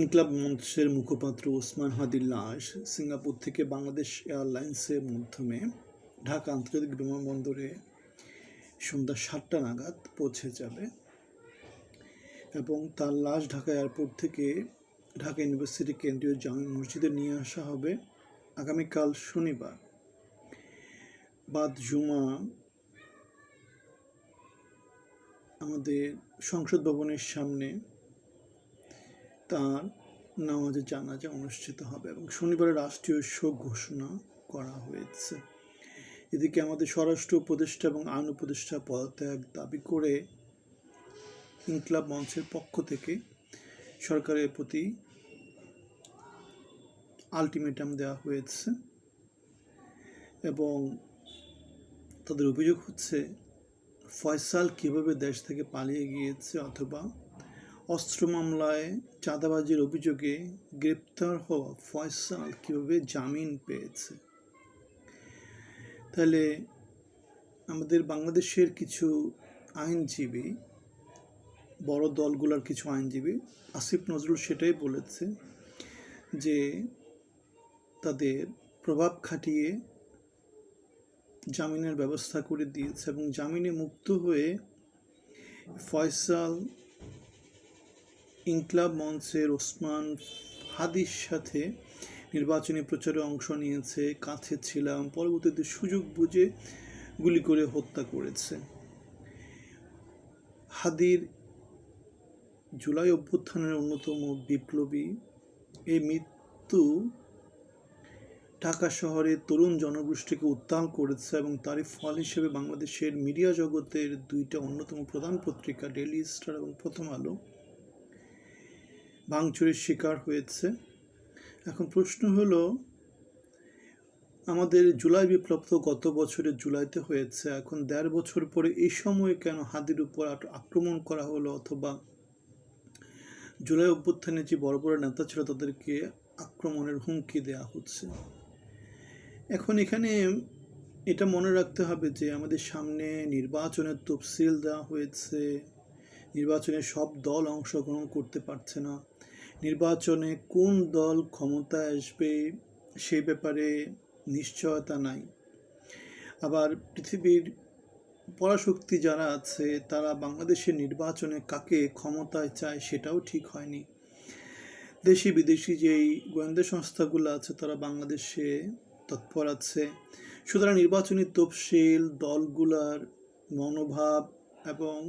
ইনকলাব মঞ্চের মুখপাত্র ওসমান হাদির লাশ সিঙ্গাপুর থেকে বাংলাদেশ এয়ারলাইন্সের মাধ্যমে ঢাকা আন্তর্জাতিক বিমানবন্দরে সন্ধ্যা ৭টা নাগাদ পৌঁছে যাবে এবং তার লাশ ঢাকা এয়ারপোর্ট থেকে ঢাকা ইউনিভার্সিটি কেন্দ্রীয় জামে মসজিদে নিয়ে আসা হবে আগামীকাল শনিবার বাদ জুমা আমাদের সংসদ ভবনের সামনে তার নামাজে জানাজা অনুষ্ঠিত হবে এবং শনিবারে রাষ্ট্রীয় শোক ঘোষণা করা হয়েছে। এদিকে আমাদের স্বরাষ্ট্র উপদেষ্টা এবং আইন উপদেষ্টা পদত্যাগ দাবি করে ইনকলাব মঞ্চের পক্ষ থেকে সরকারের প্রতি আলটিমেটাম দেওয়া হয়েছে এবং তাদের অভিযোগ হচ্ছে ফয়সাল কীভাবে দেশ থেকে পালিয়ে গিয়েছে অথবা অস্ত্র মামলায় চাঁদাবাজির অভিযোগে গ্রেপ্তার হওয়া ফয়সাল কীভাবে জামিন পেয়েছে। তাহলে আমাদের বাংলাদেশের কিছু আইনজীবী, বড় দলগুলোর কিছু আইনজীবী, আসিফ নজরুল সেটাই বলেছে যে তাদের প্রভাব খাটিয়ে জামিনের ব্যবস্থা করে দিয়েছে এবং জামিনে মুক্ত হয়ে ফয়সাল ইনকলাব মঞ্চের ওসমান হাদির সাথে নির্বাচনী প্রচারে অংশ নিয়েছে, কাছে ছিলাম, পরবর্তীতে সুযোগ বুঝে গুলি করে হত্যা করেছে। হাদির জুলাই অভ্যুত্থানের অন্যতম বিপ্লবী এই মৃত্যু ঢাকা শহরে তরুণ জনগোষ্ঠীকে উত্তাল করেছে এবং তারই ফল হিসেবে বাংলাদেশের মিডিয়া জগতের দুইটা অন্যতম প্রধান পত্রিকা ডেইলি স্টার এবং প্রথম আলো ভাঙচুরের শিকার হয়েছে। এখন প্রশ্ন হলো, আমাদের জুলাই বিপ্লব তো গত বছরের জুলাইতে হয়েছে, এখন ১.৫ বছর পরে এই সময়ে কেন হাদির উপর আক্রমণ করা হলো অথবা জুলাই অভ্যুত্থানে যে বড় বড় নেতা ছিল তাদেরকে আক্রমণের হুমকি দেওয়া হচ্ছে। এখন এখানে এটা মনে রাখতে হবে যে আমাদের সামনে নির্বাচনের তফসিল দেওয়া হয়েছে, নির্বাচনে সব দল অংশগ্রহণ করতে পারছে না, নির্বাচনে কোন দল ক্ষমতায় আসবে সেই ব্যাপারে নিশ্চয়তা নাই। আবার পৃথিবীর পরাশক্তি যারা আছে তারা বাংলাদেশের নির্বাচনে কাকে ক্ষমতায় চায় সেটাও ঠিক হয়নি। দেশি বিদেশি যেই গোয়েন্দা সংস্থাগুলো আছে তারা বাংলাদেশে তৎপর আছে। সুতরাং নির্বাচনী তফসিল, দলগুলার মনোভাব এবং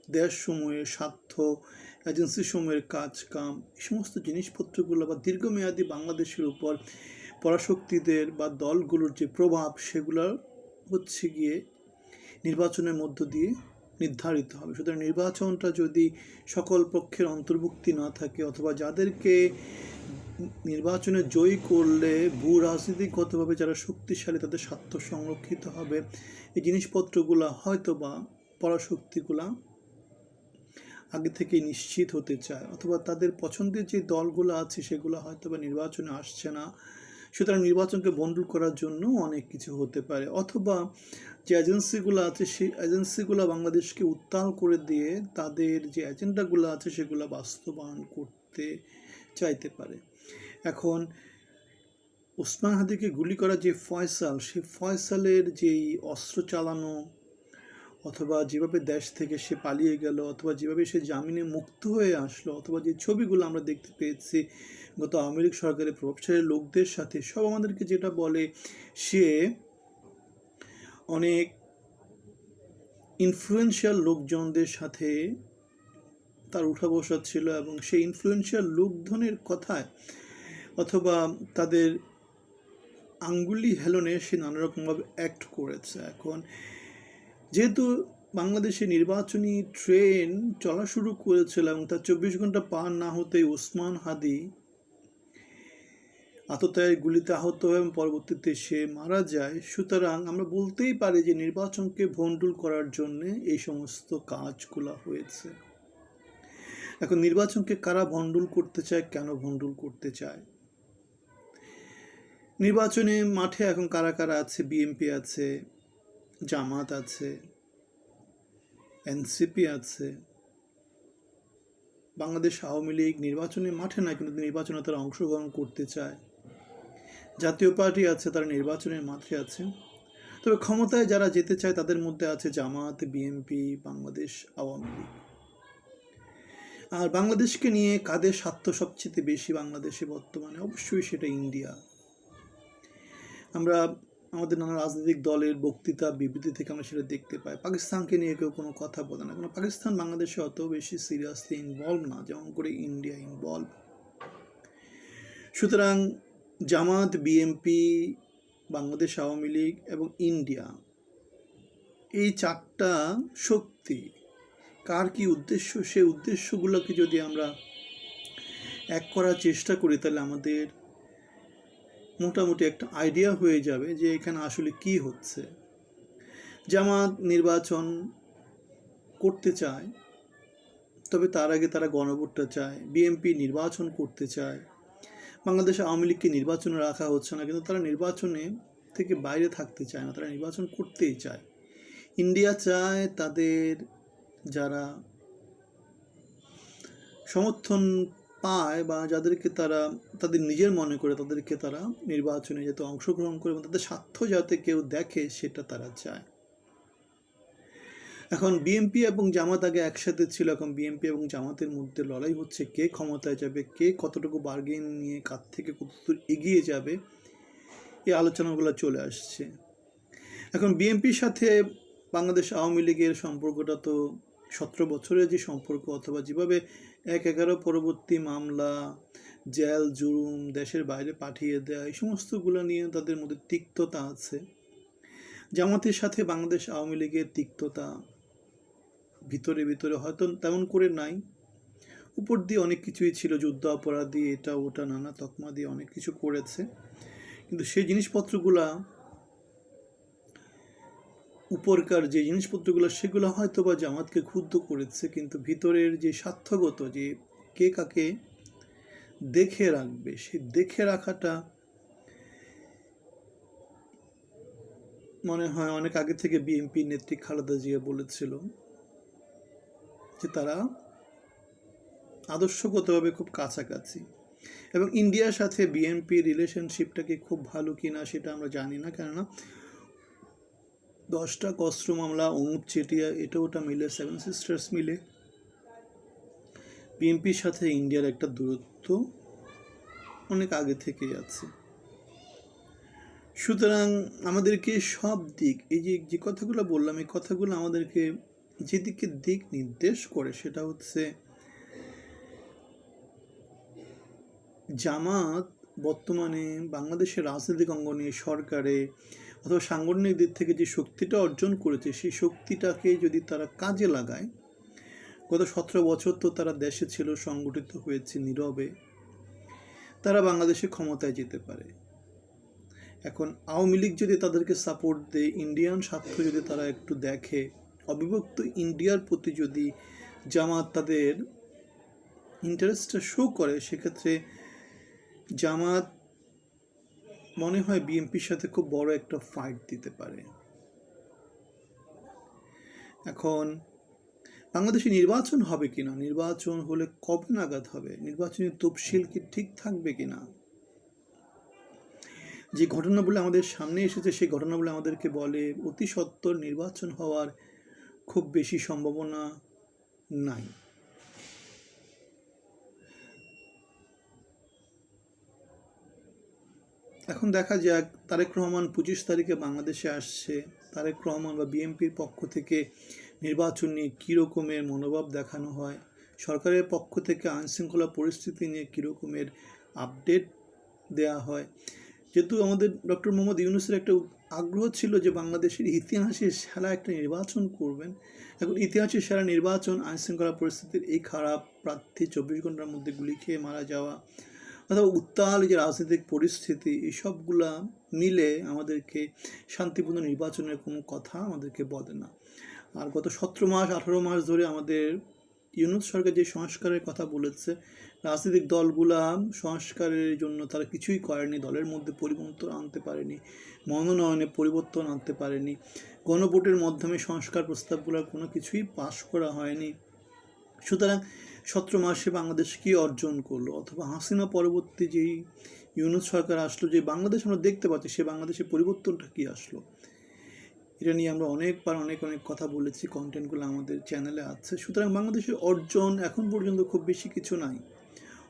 দেশসমূহের স্বার্থ, এজেন্সি সমূহের কাজ কাম, এই সমস্ত জিনিসপত্রগুলো বা দীর্ঘমেয়াদী বাংলাদেশের উপর পরাশক্তিদের বা দলগুলোর যে প্রভাব সেগুলো হচ্ছে গিয়ে নির্বাচনের মধ্য দিয়ে নির্ধারিত হবে। সুতরাং নির্বাচনটা যদি সকল পক্ষের অন্তর্ভুক্তি না থাকে অথবা যাদেরকে নির্বাচনে জয়ী করলে ভূ রাজনীতিগতভাবে যারা শক্তিশালী তাদের স্বার্থ সংরক্ষিত হবে, এই জিনিসপত্রগুলো হয়তো বা পরাশক্তিগুলা আগে থেকে নিশ্চিত হতে চায় অথবা তাদের পছন্দের যে দলগুলো আছে সেগুলো হয়তো বা নির্বাচনে আসছে না, সুতরাং নির্বাচনকে বন্ডুল করার জন্য অনেক কিছু হতে পারে। অথবা যে এজেন্সিগুলো আছে সেই এজেন্সিগুলো বাংলাদেশকে উত্তাল করে দিয়ে তাদের যে এজেন্ডাগুলো আছে সেগুলো বাস্তবায়ন করতে চাইতে পারে। এখন ওসমান হাদিকে গুলি করা যে ফয়সাল, সেই ফয়সালের যেই অস্ত্র চালানো অথবা যেভাবে দেশ থেকে সে পালিয়ে গেল অথবা যেভাবে সে জামিনে মুক্ত হয়ে আসলো অথবা যে ছবিগুলো আমরা দেখতে পেয়েছি গত আওয়ামী লীগ সরকারের প্রভাবশালী লোকদের সাথে, সব আমাদেরকে যেটা বলে সে অনেক ইনফ্লুয়েন্সিয়াল লোকজনদের সাথে তার উঠা বসা ছিল এবং সেই ইনফ্লুয়েন্সিয়াল লোকজনের কথায় অথবা তাদের আঙ্গুলি হেলনে সে নানারকমভাবে অ্যাক্ট করেছে। এখন যেহেতু বাংলাদেশে নির্বাচনী ট্রেন চলা শুরু করেছিল এবং তার ২৪ ঘন্টা পার না হতেই ওসমান হাদি আততায়ীর গুলিতে আহত হয় এবং পরবর্তীতে সে মারা যায়, সুতরাং আমরা বলতেই পারি যে নির্বাচনকে ভণ্ডুল করার জন্য এই সমস্ত কাজগুলো হয়েছে। এখন নির্বাচনকে কারা ভণ্ডুল করতে চায়, কেন ভণ্ডুল করতে চায়? নির্বাচনে মাঠে এখন কারা কারা আছে? বিএনপি আছে, জামাত আছে, এনসিপি আছে, বাংলাদেশ আওয়ামী লীগ নির্বাচনে মাঠে না, কিন্তু নির্বাচনে তারা অংশগ্রহণ করতে চায়। জাতীয় পার্টি আছে, তারা নির্বাচনের মাঠে আছে। তবে ক্ষমতায় যারা যেতে চায় তাদের মধ্যে আছে জামাত, বিএনপি, বাংলাদেশ আওয়ামী লীগ। আর বাংলাদেশকে নিয়ে কাদের স্বার্থ সবচেয়ে বেশি বাংলাদেশে বর্তমানে? অবশ্যই সেটা ইন্ডিয়া। আমরা আমাদের নানা রাজনৈতিক দলের বক্তৃতা বিবৃতি থেকে আমরা সেটা দেখতে পাই। পাকিস্তানকে নিয়ে কেউ কোনো কথা বলে না, কারণ পাকিস্তান বাংলাদেশে অত বেশি সিরিয়াসলি ইনভলভ না যেমন করে ইন্ডিয়া ইনভলভ। সুতরাং জামাত, বিএনপি, বাংলাদেশ আওয়ামী লীগ এবং ইন্ডিয়া, এই চারটা শক্তি কার কি উদ্দেশ্য, সেই উদ্দেশ্যগুলোকে যদি আমরা এক করার চেষ্টা করি তাহলে আমাদের মোটামুটি একটা আইডিয়া হয়ে যাবে যে এখানে আসলে কি হচ্ছে। জামাত নির্বাচন করতে চায়, তবে তার আগে তারা গণভোটটা চায়। বিএনপি নির্বাচন করতে চায়। বাংলাদেশ আওয়ামী লীগকে নির্বাচনে রাখা হচ্ছে না, কিন্তু তারা নির্বাচনে থেকে বাইরে থাকতে চায় না, তারা নির্বাচন করতেই চায়। ইন্ডিয়া চায় তাদের যারা সমর্থন পায় বা যাদেরকে তারা তাদের নিজের মনে করে তাদেরকে তারা নির্বাচনে যাতে অংশগ্রহণ করে এবং তাদের স্বার্থ যাতে কেউ দেখে সেটা তারা চায়। এখন বিএনপি এবং জামাত আগে একসাথে ছিল, এখন বিএনপি এবং জামাতের মধ্যে লড়াই হচ্ছে কে ক্ষমতায় যাবে, কে কতটুকু বার্গেন নিয়ে কার থেকে কতদূর এগিয়ে যাবে, এই আলোচনাগুলো চলে আসছে। এখন বিএনপির সাথে বাংলাদেশ আওয়ামী লীগের সম্পর্কটা তো 17 বছরের যে সম্পর্ক, অথবা যেভাবে 1/11 পরবর্তী মামলা, জেল জুলুম, দেশের বাইরে পাঠিয়ে দেয়, এই সমস্তগুলো নিয়ে তাদের মধ্যে তিক্ততা আছে। জামাতের সাথে বাংলাদেশ আওয়ামী লীগের তিক্ততা ভিতরে ভিতরে হয়তো তেমন করে নাই, উপর দিয়ে অনেক কিছুই ছিল, যুদ্ধ অপরাধী, এটা ওটা নানা তকমা দিয়ে অনেক কিছু করেছে, কিন্তু সেই জিনিসপত্রগুলা উপরকার যে জিনিসপত্রগুলো সেগুলো হয়তো বা জামাতকে ক্ষুব্ধ করেছে, কিন্তু ভিতরের যে স্বার্থগত যে কে কাকে দেখে রাখবে, সেই দেখে রাখাটা মনে হয় অনেক আগে থেকে বিএনপি নেত্রী খালেদা জিয়া বলেছিল যে তারা আদর্শগতভাবে খুব কাছাকাছি। এবং ইন্ডিয়ার সাথে বিএনপি রিলেশনশিপটাকে খুব ভালো কিনা সেটা আমরা জানি না, কেননা 10টা অস্ত্র মামলা, অনুপ চেটিয়া, এটা ওটা মিলে, 7 সিস্টার্স মিলে বিএনপির সাথে ইন্ডিয়ার একটা দূরত্ব অনেক আগে থেকেই আছে। সুতরাং আমাদেরকে সব দিক, এই যে কথাগুলো বললাম, এই কথাগুলো আমাদেরকে যেদিকে দিক নির্দেশ করে সেটা হচ্ছে জামাত বর্তমানে বাংলাদেশের রাজনৈতিক অঙ্গনে, সরকারে অথবা সাংগঠনিক দিক থেকে যে শক্তিটা অর্জন করেছে, সেই শক্তিটাকে যদি তারা কাজে লাগায়, গত 17 বছর তো তারা দেশে ছিল, সংগঠিত হয়েছে নীরবে, তারা বাংলাদেশে ক্ষমতায় যেতে পারে। এখন আওয়ামী লীগ যদি তাদেরকে সাপোর্ট দেয়, ইন্ডিয়ান স্বার্থ যদি তারা একটু দেখে, অবিভক্ত ইন্ডিয়ার প্রতি যদি জামাত তাদের ইন্টারেস্টটা শো করে, সেক্ষেত্রে জামাত মনে হয় বিএনপির সাথে খুব বড় একটা ফাইট দিতে পারে। এখন বাংলাদেশে নির্বাচন হবে কিনা, নির্বাচন হলে কবে নাগাদ হবে, নির্বাচনী তফসিল কি ঠিক থাকবে কিনা, যে ঘটনাগুলো আমাদের সামনে এসেছে সেই ঘটনাগুলো আমাদেরকে বলে অতি সত্বর নির্বাচন হওয়ার খুব বেশি সম্ভাবনা নাই। এখন দেখা যাক, তারেক রহমান 25 তারিখে বাংলাদেশে আসছে, তারেক রহমান বা বিএনপির পক্ষ থেকে নির্বাচন নিয়ে কী রকমের মনোভাব দেখানো হয়, সরকারের পক্ষ থেকে আইনশৃঙ্খলা পরিস্থিতি নিয়ে কী রকমের আপডেট দেয়া হয়। যেহেতু আমাদের ডক্টর মোহাম্মদ ইউনূসের একটা আগ্রহ ছিল যে বাংলাদেশের ইতিহাসের সেরা একটা নির্বাচন করবেন, এখন ইতিহাসের সেরা নির্বাচন, আইনশৃঙ্খলা পরিস্থিতির এই খারাপ, প্রার্থী 24 ঘন্টার মধ্যে গুলি খেয়ে মারা যাওয়া, অথবা উত্তাল যে রাজনৈতিক পরিস্থিতি, এইসবগুলা মিলে আমাদেরকে শান্তিপূর্ণ নির্বাচনের কোনো কথা আমাদেরকে বলে না। আর গত 17 মাস 18 মাস ধরে আমাদের ইউনূস সরকার যে সংস্কারের কথা বলেছে, রাজনৈতিক দলগুলা সংস্কারের জন্য তারা কিছুই করেনি, দলের মধ্যে পরিবর্তন আনতে পারেনি, মনোনয়নে পরিবর্তন আনতে পারেনি, গণভোটের মাধ্যমে সংস্কার প্রস্তাবগুলোর কোনো কিছুই পাশ করা হয়নি। সুতরাং 17 মাসে বাংলাদেশ কী অর্জন করলো, অথবা হাসিনা পরবর্তী যেই ইউনূস সরকার আসলো, যে বাংলাদেশ আমরা দেখতে পাচ্ছি, সে বাংলাদেশের পরিবর্তনটা কী আসলো, এটা নিয়ে আমরা অনেকবার অনেক কথা বলেছি, কন্টেন্টগুলো আমাদের চ্যানেলে আছে। সুতরাং বাংলাদেশের অর্জন এখন পর্যন্ত খুব বেশি কিছু নাই।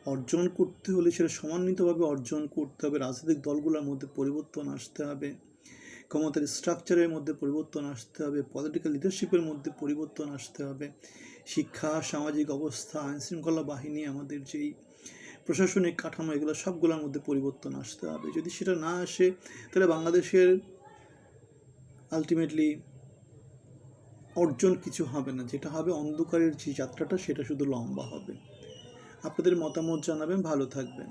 অর্জন করতে হলে সেটা সমন্বিতভাবে অর্জন করতে হবে। রাজনৈতিক দলগুলোর মধ্যে পরিবর্তন আসতে হবে, ক্ষমতার স্ট্রাকচারের মধ্যে পরিবর্তন আসতে হবে, পলিটিক্যাল লিডারশিপের মধ্যে পরিবর্তন আসতে হবে, শিক্ষা, সামাজিক অবস্থা, আইনশৃঙ্খলা বাহিনী, আমাদের যেই প্রশাসনিক কাঠামো, এগুলো সবগুলোর মধ্যে পরিবর্তন আসতে হবে। যদি সেটা না আসে, তাহলে বাংলাদেশের আলটিমেটলি অর্জন কিছু হবে না। যেটা হবে, অন্ধকারের যে যাত্রাটা, সেটা শুধু লম্বা হবে। আপনাদের মতামত জানাবেন, ভালো থাকবেন।